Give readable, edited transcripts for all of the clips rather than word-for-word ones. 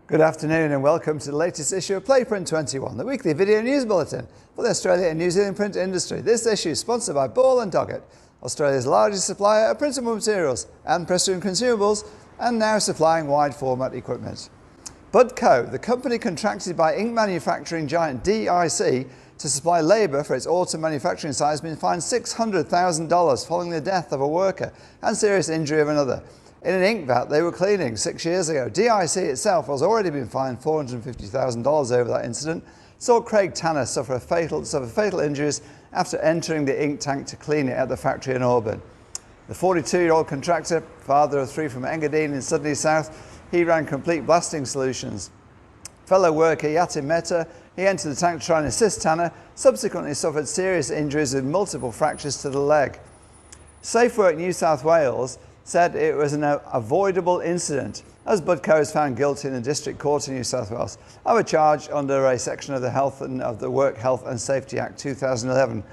Good afternoon and welcome to the latest issue of Print21, the weekly video news bulletin for the Australia and New Zealand print industry. This issue is sponsored by Ball & Doggett, Australia's largest supplier of printable materials and press room consumables, and now supplying wide format equipment. Budco, the company contracted by ink manufacturing giant DIC to supply labour for its auto manufacturing site, has been fined $600,000 following the death of a worker and serious injury of another in an ink vat they were cleaning 6 years ago. DIC itself has already been fined $450,000 over that incident. Saw Craig Tanner suffer fatal injuries after entering the ink tank to clean it at the factory in Auburn. The 42-year-old contractor, father of 3 from Engadine in Sydney South, he ran Complete Blasting Solutions. Fellow worker Yatin Mehta, he entered the tank to try and assist Tanner, subsequently suffered serious injuries with multiple fractures to the leg. SafeWork New South Wales said it was an avoidable incident, as Budco is found guilty in the District Court in New South Wales of a charge under a section of the Work Health and Safety Act 2011.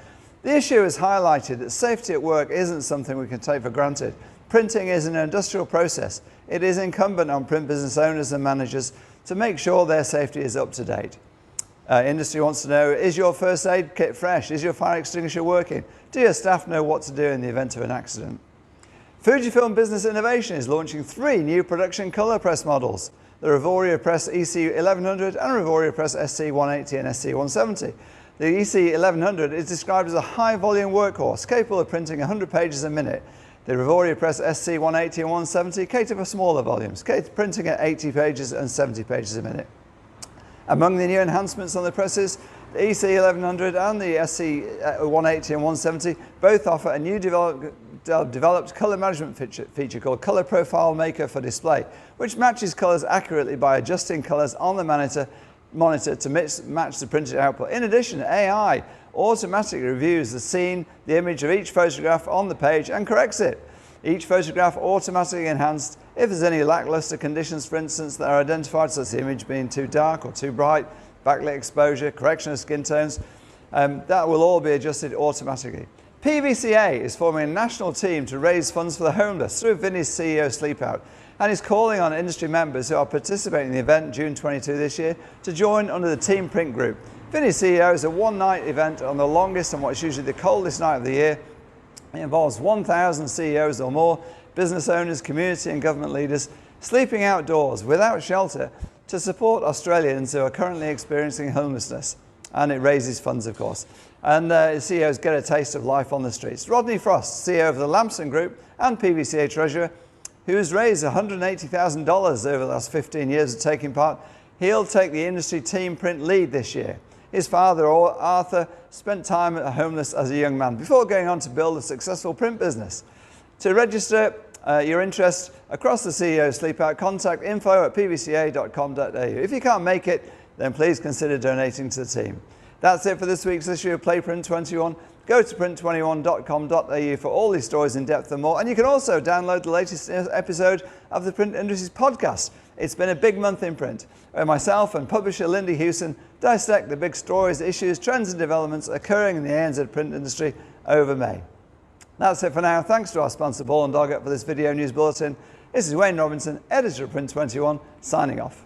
The issue has highlighted that safety at work isn't something we can take for granted. Printing is an industrial process. It is incumbent on print business owners and managers to make sure their safety is up to date. Industry wants to know, is your first aid kit fresh? Is your fire extinguisher working? Do your staff know what to do in the event of an accident? Fujifilm Business Innovation is launching 3 new production colour press models, the Revoria Press EC1100 and Revoria Press SC180 and SC170. The EC1100 is described as a high-volume workhorse capable of printing 100 pages a minute. The Revoria Press SC180 and 170 cater for smaller volumes, printing at 80 pages and 70 pages a minute. Among the new enhancements on the presses, the EC1100 and the SC180 and 170 both offer a new developed colour management feature called Colour Profile Maker for display, which matches colours accurately by adjusting colours on the monitor to match the printed output. In addition, AI automatically reviews the scene, the image of each photograph on the page and corrects it. Each photograph automatically enhanced if there's any lackluster conditions, for instance, that are identified, such as the image being too dark or too bright, backlit exposure, correction of skin tones. That will all be adjusted automatically. PVCA is forming a national team to raise funds for the homeless through Vinny's CEO Sleepout, and is calling on industry members who are participating in the event June 22 this year to join under the Team Print group. Vinny's CEO is a one-night event on the longest and what's usually the coldest night of the year. It involves 1,000 CEOs or more, business owners, community and government leaders, sleeping outdoors without shelter to support Australians who are currently experiencing homelessness. And it raises funds, of course. And CEOs get a taste of life on the streets. Rodney Frost, CEO of the Lamson Group and PVCA Treasurer, who has raised $180,000 over the last 15 years of taking part, he'll take the industry Team Print lead this year. His father, Arthur, spent time homeless as a young man before going on to build a successful print business. To register your interest across the CEO Sleepout, contact info@pvca.com.au. If you can't make it, then please consider donating to the team. That's it for this week's issue of Print21. Go to print21.com.au for all these stories in depth and more. And you can also download the latest episode of the Print Industries podcast. It's been a big month in print, where myself and publisher Lindy Hewson dissect the big stories, issues, trends and developments occurring in the ANZ print industry over May. That's it for now. Thanks to our sponsor Ball & Doggett for this video news bulletin. This is Wayne Robinson, editor of Print21, signing off.